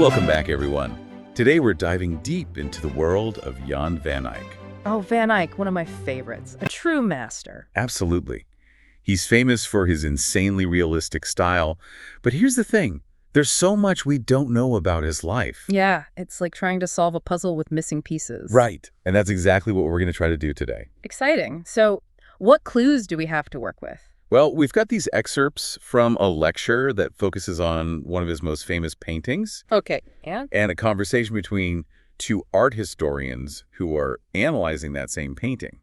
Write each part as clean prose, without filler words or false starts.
Welcome back, everyone. Today we're diving deep into the world of Jan van Eyck. Oh, Van Eyck, one of my favorites. A true master. Absolutely. He's famous for his insanely realistic style, but here's the thing. There's so much we don't know about his life. Yeah, it's like trying to solve a puzzle with missing pieces. Right. And that's exactly what we're going to try to do today. Exciting. So, what clues do we have to work with? Well, we've got these excerpts from a lecture that focuses on one of his most famous paintings. Okay, and? And a conversation between two art historians who are analyzing that same painting,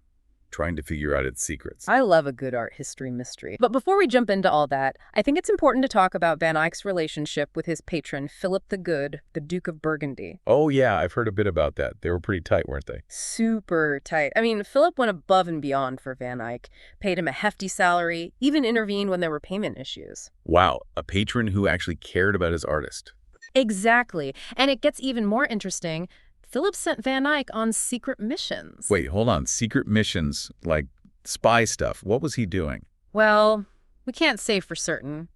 trying to figure out its secrets. I love a good art history mystery. But before we jump into all that, I think it's important to talk about Van Eyck's relationship with his patron, Philip the Good, the Duke of Burgundy. Oh, yeah, I've heard a bit about that. They were pretty tight, weren't they? Super tight. I mean, Philip went above and beyond for Van Eyck, paid him a hefty salary, even intervened when there were payment issues. Wow, a patron who actually cared about his artist. Exactly. And it gets even more interesting. Philip sent Van Eyck on secret missions. Wait, hold on. Secret missions, like spy stuff. What was he doing? Well, we can't say for certain,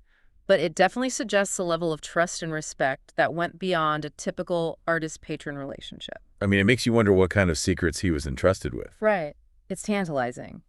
but it definitely suggests a level of trust and respect that went beyond a typical artist-patron relationship. I mean, it makes you wonder what kind of secrets he was entrusted with. Right. It's tantalizing.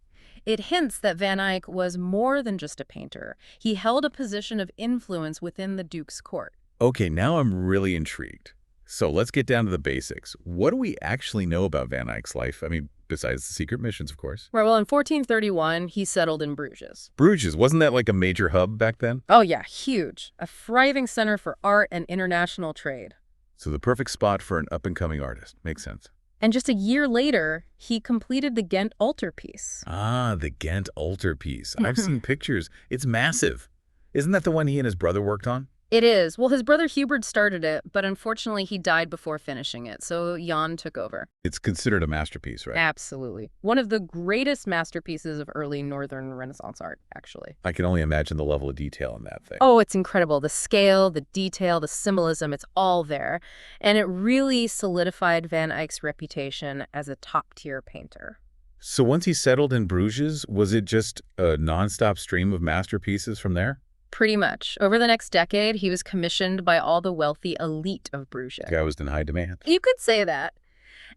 It hints that Van Eyck was more than just a painter. He held a position of influence within the Duke's court. Okay, now I'm really intrigued. So let's get down to the basics. What do we actually know about Van Eyck's life? I mean, besides the secret missions, of course. Right, well, in 1431, he settled in Bruges. Bruges, wasn't that like a major hub back then? Oh, yeah, huge. A thriving center for art and international trade. So the perfect spot for an up-and-coming artist. Makes sense. And just a year later, he completed the Ghent altarpiece. Ah, the Ghent altarpiece. I've seen pictures. It's massive. Isn't that the one he and his brother worked on? It is. Well, his brother Hubert started it, but unfortunately he died before finishing it, so Jan took over. It's considered a masterpiece, right? Absolutely. One of the greatest masterpieces of early Northern Renaissance art, actually. I can only imagine the level of detail in that thing. Oh, it's incredible. The scale, the detail, the symbolism, it's all there. And it really solidified Van Eyck's reputation as a top-tier painter. So once he settled in Bruges, was it just a nonstop stream of masterpieces from there? Pretty much. Over the next decade, he was commissioned by all the wealthy elite of Bruges. The guy was in high demand. You could say that.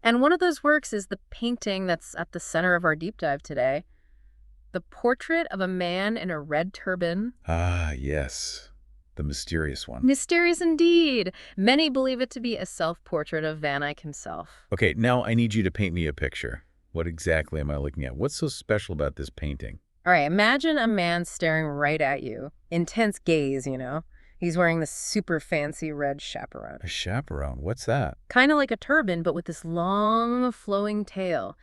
And one of those works is the painting that's at the center of our deep dive today. The portrait of a man in a red turban. Ah, yes. The mysterious one. Mysterious indeed. Many believe it to be a self-portrait of Van Eyck himself. Okay, now I need you to paint me a picture. What exactly am I looking at? What's so special about this painting? All right, imagine a man staring right at you. Intense gaze, you know. He's wearing this super fancy red chaperon. A chaperone? What's that? Kind of like a turban, but with this long, flowing tail.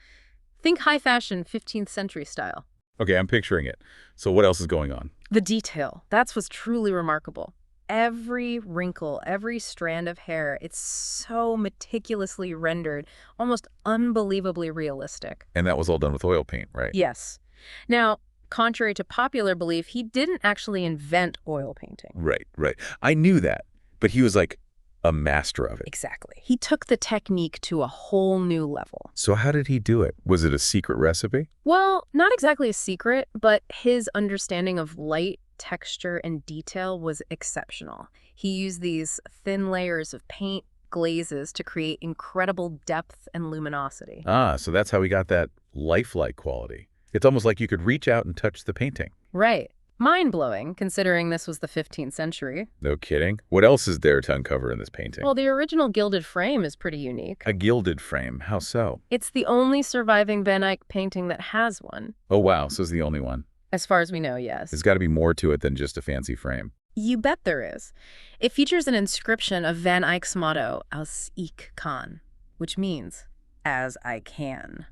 Think high fashion 15th century style. Okay, I'm picturing it. So what else is going on? The detail. That's what's truly remarkable. Every wrinkle, every strand of hair, it's so meticulously rendered, almost unbelievably realistic. And that was all done with oil paint, right? Yes. Now, contrary to popular belief, he didn't actually invent oil painting. Right, right. I knew that, but he was like a master of it. Exactly. He took the technique to a whole new level. So how did he do it? Was it a secret recipe? Well, not exactly a secret, but his understanding of light, texture, and detail was exceptional. He used these thin layers of paint, glazes to create incredible depth and luminosity. Ah, so that's how he got that lifelike quality. It's almost like you could reach out and touch the painting. Right. Mind-blowing, considering this was the 15th century. No kidding. What else is there to uncover in this painting? Well, the original gilded frame is pretty unique. A gilded frame. How so? It's the only surviving Van Eyck painting that has one. Oh, wow. So it's the only one. As far as we know, yes. There's got to be more to it than just a fancy frame. You bet there is. It features an inscription of Van Eyck's motto, Als ik kan, which means, as I can.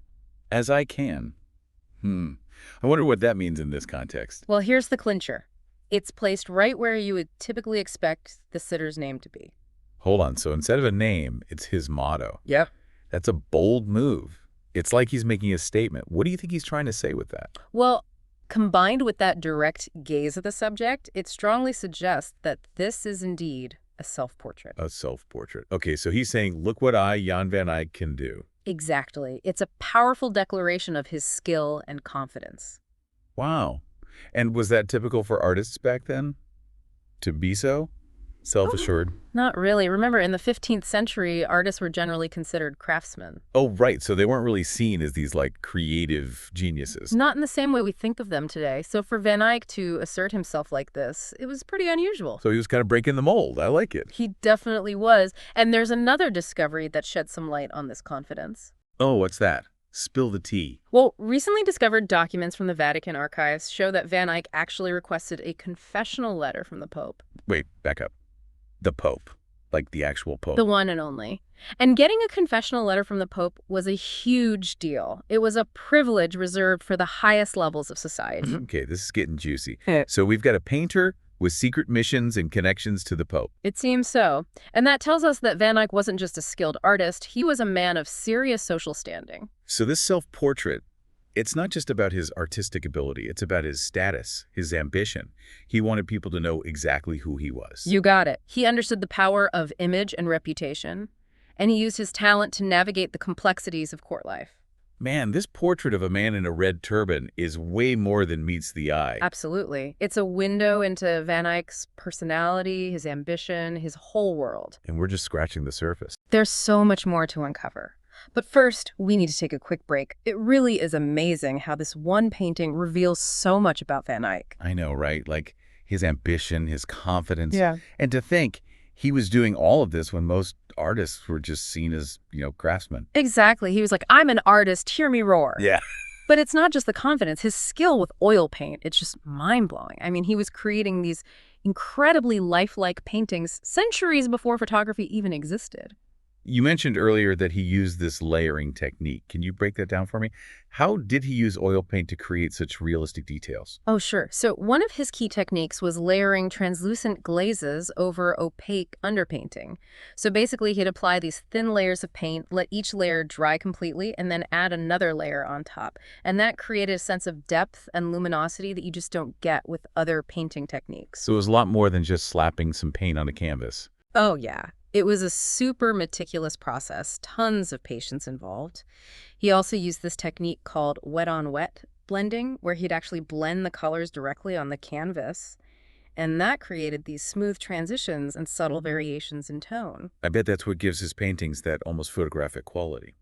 As I can. I wonder what that means in this context. Well, here's the clincher. It's placed right where you would typically expect the sitter's name to be. Hold on. So instead of a name, it's his motto. Yep. That's a bold move. It's like he's making a statement. What do you think he's trying to say with that? Well, combined with that direct gaze at the subject, it strongly suggests that this is indeed a self-portrait. A self-portrait. Okay, so he's saying, look what I, Jan van Eyck, can do. Exactly. It's a powerful declaration of his skill and confidence. Wow. And was that typical for artists back then? To be so? Self-assured. Not really. Remember, in the 15th century, artists were generally considered craftsmen. Oh, right. So they weren't really seen as these, like, creative geniuses. Not in the same way we think of them today. So for Van Eyck to assert himself like this, it was pretty unusual. So he was kind of breaking the mold. I like it. He definitely was. And there's another discovery that shed some light on this confidence. Oh, what's that? Spill the tea. Well, recently discovered documents from the Vatican archives show that Van Eyck actually requested a confessional letter from the Pope. Wait, back up. The Pope. Like the actual Pope. The one and only. And getting a confessional letter from the Pope was a huge deal. It was a privilege reserved for the highest levels of society. Okay, this is getting juicy. So we've got a painter with secret missions and connections to the Pope. It seems so. And that tells us that Van Eyck wasn't just a skilled artist, he was a man of serious social standing. So this self-portrait, it's not just about his artistic ability. It's about his status, his ambition. He wanted people to know exactly who he was. You got it. He understood the power of image and reputation, and he used his talent to navigate the complexities of court life. Man, this portrait of a man in a red turban is way more than meets the eye. Absolutely. It's a window into Van Eyck's personality, his ambition, his whole world. And we're just scratching the surface. There's so much more to uncover. But first, we need to take a quick break. It really is amazing how this one painting reveals so much about Van Eyck. I know, right? Like his ambition, his confidence. Yeah. And to think he was doing all of this when most artists were just seen as, craftsmen. Exactly. He was like, I'm an artist, hear me roar. Yeah. But it's not just the confidence. His skill with oil paint, it's just mind-blowing. I mean, he was creating these incredibly lifelike paintings centuries before photography even existed. You mentioned earlier that he used this layering technique. Can you break that down for me? How did he use oil paint to create such realistic details? Oh, sure. So one of his key techniques was layering translucent glazes over opaque underpainting. So basically, he'd apply these thin layers of paint, let each layer dry completely, and then add another layer on top. And that created a sense of depth and luminosity that you just don't get with other painting techniques. So it was a lot more than just slapping some paint on a canvas. Oh, yeah. It was a super meticulous process, tons of patience involved. He also used this technique called wet-on-wet blending, where he'd actually blend the colors directly on the canvas. And that created these smooth transitions and subtle variations in tone. I bet that's what gives his paintings that almost photographic quality.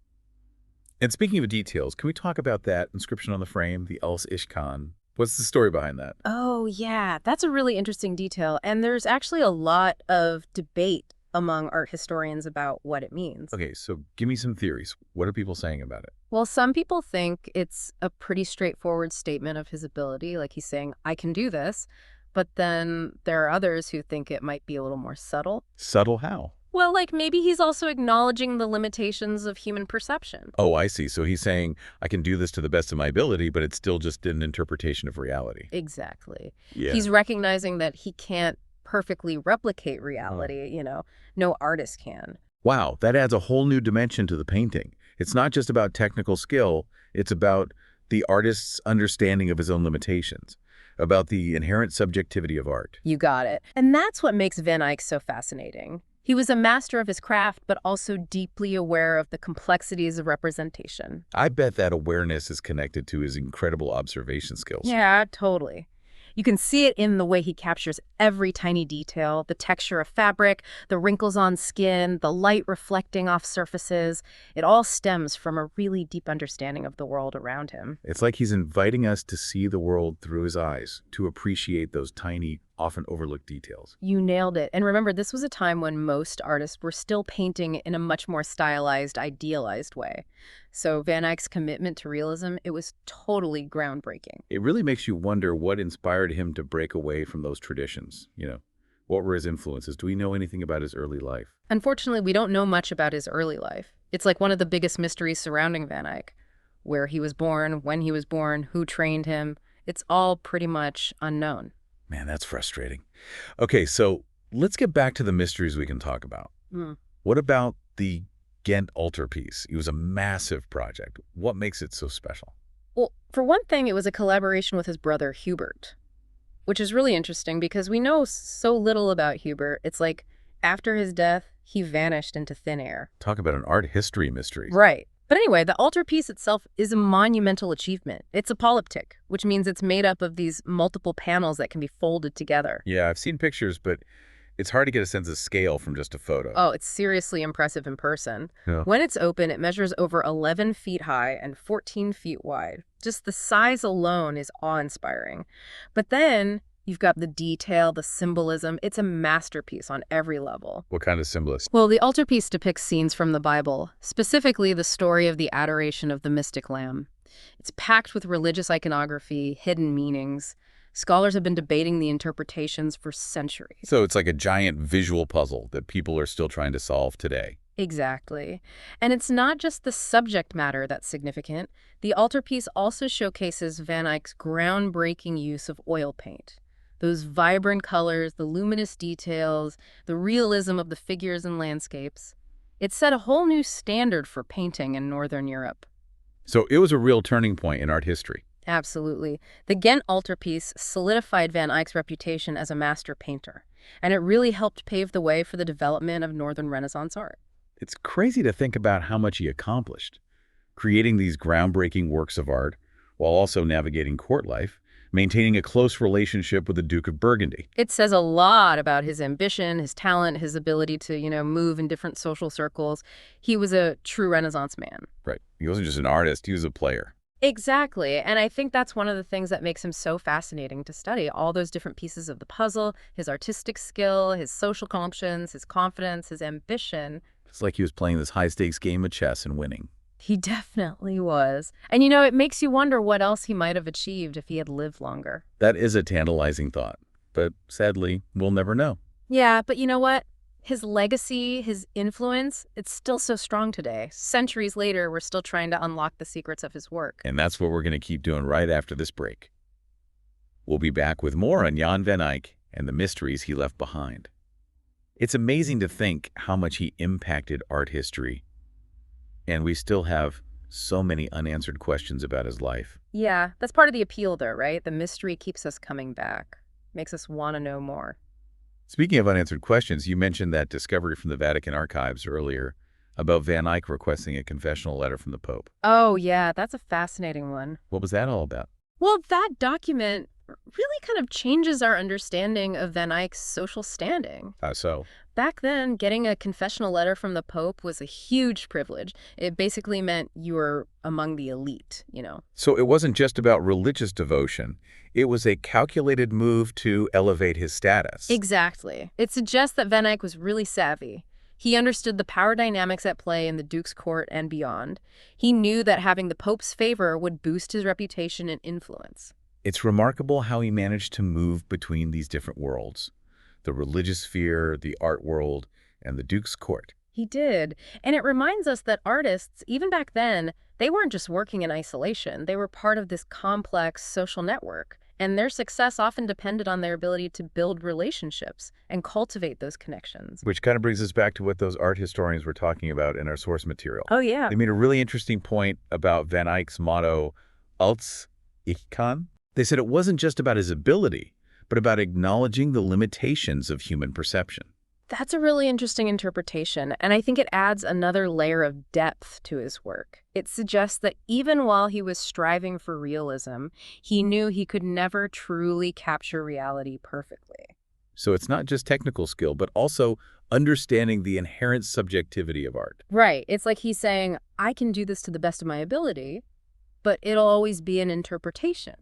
And speaking of details, can we talk about that inscription on the frame, the Els Ishkan? What's the story behind that? Oh, yeah. That's a really interesting detail. And there's actually a lot of debate among art historians about what it means. Okay, so give me some theories. What are people saying about it? Well, some people think it's a pretty straightforward statement of his ability, like he's saying, I can do this. But then there are others who think it might be a little more subtle. Subtle how? Well, like maybe he's also acknowledging the limitations of human perception. Oh, I see. So he's saying, I can do this to the best of my ability, but it's still just an interpretation of reality. Exactly. Yeah. He's recognizing that he can't perfectly replicate reality, no artist can. Wow, that adds a whole new dimension to the painting. It's not just about technical skill, it's about the artist's understanding of his own limitations, about the inherent subjectivity of art. You got it. And that's what makes Van Eyck so fascinating. He was a master of his craft, but also deeply aware of the complexities of representation. I bet that awareness is connected to his incredible observation skills. Yeah, totally. You can see it in the way he captures every tiny detail, the texture of fabric, the wrinkles on skin, the light reflecting off surfaces. It all stems from a really deep understanding of the world around him. It's like he's inviting us to see the world through his eyes, to appreciate those tiny, often overlooked details. You nailed it. And remember, this was a time when most artists were still painting in a much more stylized, idealized way. So Van Eyck's commitment to realism, it was totally groundbreaking. It really makes you wonder what inspired him to break away from those traditions. What were his influences? Do we know anything about his early life? Unfortunately, we don't know much about his early life. It's like one of the biggest mysteries surrounding Van Eyck. Where he was born, when he was born, who trained him. It's all pretty much unknown. Man, that's frustrating. Okay, so let's get back to the mysteries we can talk about. What about the Ghent altarpiece? It was a massive project. What makes it so special? Well, for one thing, it was a collaboration with his brother, Hubert, which is really interesting because we know so little about Hubert. It's like after his death, he vanished into thin air. Talk about an art history mystery. Right. But anyway, the altarpiece itself is a monumental achievement. It's a polyptych, which means it's made up of these multiple panels that can be folded together. Yeah, I've seen pictures, but It's hard to get a sense of scale from just a photo. Oh, it's seriously impressive in person. Yeah. When it's open, it measures over 11 feet high and 14 feet wide. Just the size alone is awe-inspiring. But then you've got the detail, the symbolism. It's a masterpiece on every level. What kind of symbolist? Well, the altarpiece depicts scenes from the Bible, specifically the story of the adoration of the mystic lamb. It's packed with religious iconography, hidden meanings. Scholars have been debating the interpretations for centuries. So it's like a giant visual puzzle that people are still trying to solve today. Exactly. And it's not just the subject matter that's significant. The altarpiece also showcases Van Eyck's groundbreaking use of oil paint. Those vibrant colors, the luminous details, the realism of the figures and landscapes. It set a whole new standard for painting in Northern Europe. So it was a real turning point in art history. Absolutely. The Ghent altarpiece solidified Van Eyck's reputation as a master painter, and it really helped pave the way for the development of Northern Renaissance art. It's crazy to think about how much he accomplished, creating these groundbreaking works of art while also navigating court life, maintaining a close relationship with the Duke of Burgundy. It says a lot about his ambition, his talent, his ability to, move in different social circles. He was a true Renaissance man. Right. He wasn't just an artist, he was a player. Exactly. And I think that's one of the things that makes him so fascinating to study. All those different pieces of the puzzle, his artistic skill, his social conscience, his confidence, his ambition. It's like he was playing this high-stakes game of chess and winning. He definitely was. And it makes you wonder what else he might have achieved if he had lived longer. That is a tantalizing thought, but sadly, we'll never know. Yeah, but you know what? His legacy, his influence, it's still so strong today. Centuries later, we're still trying to unlock the secrets of his work. And that's what we're going to keep doing right after this break. We'll be back with more on Jan van Eyck and the mysteries he left behind. It's amazing to think how much he impacted art history, and we still have so many unanswered questions about his life. Yeah, that's part of the appeal though, right? The mystery keeps us coming back, makes us want to know more. Speaking of unanswered questions, you mentioned that discovery from the Vatican archives earlier about Van Eyck requesting a confessional letter from the Pope. Oh, yeah, that's a fascinating one. What was that all about? Well, that document really kind of changes our understanding of Van Eyck's social standing. How so? Back then, getting a confessional letter from the Pope was a huge privilege. It basically meant you were among the elite. So it wasn't just about religious devotion. It was a calculated move to elevate his status. Exactly. It suggests that Van Eyck was really savvy. He understood the power dynamics at play in the Duke's court and beyond. He knew that having the Pope's favor would boost his reputation and influence. It's remarkable how he managed to move between these different worlds, the religious sphere, the art world, and the Duke's court. He did. And it reminds us that artists, even back then, they weren't just working in isolation. They were part of this complex social network. And their success often depended on their ability to build relationships and cultivate those connections. Which kind of brings us back to what those art historians were talking about in our source material. Oh, yeah. They made a really interesting point about Van Eyck's motto, Als ich kann. They said it wasn't just about his ability, but about acknowledging the limitations of human perception. That's a really interesting interpretation, and I think it adds another layer of depth to his work. It suggests that even while he was striving for realism, he knew he could never truly capture reality perfectly. So it's not just technical skill, but also understanding the inherent subjectivity of art. Right. It's like he's saying, I can do this to the best of my ability, but it'll always be an interpretation.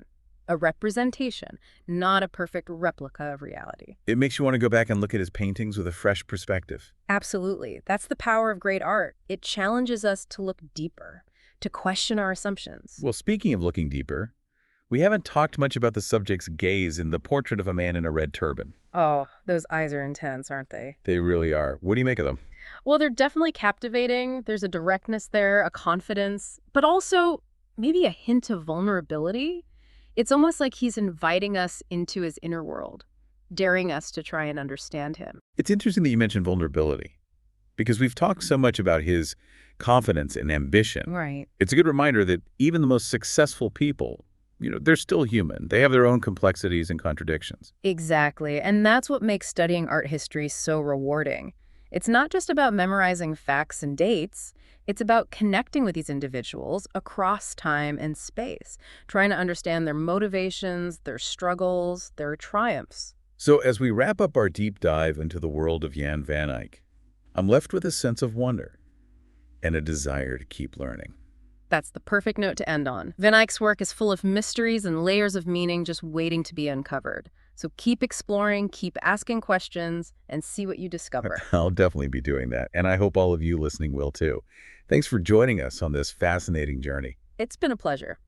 A representation, not a perfect replica of reality. It makes you want to go back and look at his paintings with a fresh perspective. Absolutely. That's the power of great art. It challenges us to look deeper, to question our assumptions. Well, speaking of looking deeper, we haven't talked much about the subject's gaze in the portrait of a man in a red turban. Oh, those eyes are intense, aren't they? They really are. What do you make of them? Well, they're definitely captivating. There's a directness there, a confidence, but also maybe a hint of vulnerability. It's almost like he's inviting us into his inner world, daring us to try and understand him. It's interesting that you mentioned vulnerability, because we've talked so much about his confidence and ambition. Right. It's a good reminder that even the most successful people, they're still human. They have their own complexities and contradictions. Exactly. And that's what makes studying art history so rewarding. It's not just about memorizing facts and dates. It's about connecting with these individuals across time and space, trying to understand their motivations, their struggles, their triumphs. So as we wrap up our deep dive into the world of Jan van Eyck, I'm left with a sense of wonder and a desire to keep learning. That's the perfect note to end on. Van Eyck's work is full of mysteries and layers of meaning just waiting to be uncovered. So keep exploring, keep asking questions, and see what you discover. I'll definitely be doing that, and I hope all of you listening will too. Thanks for joining us on this fascinating journey. It's been a pleasure.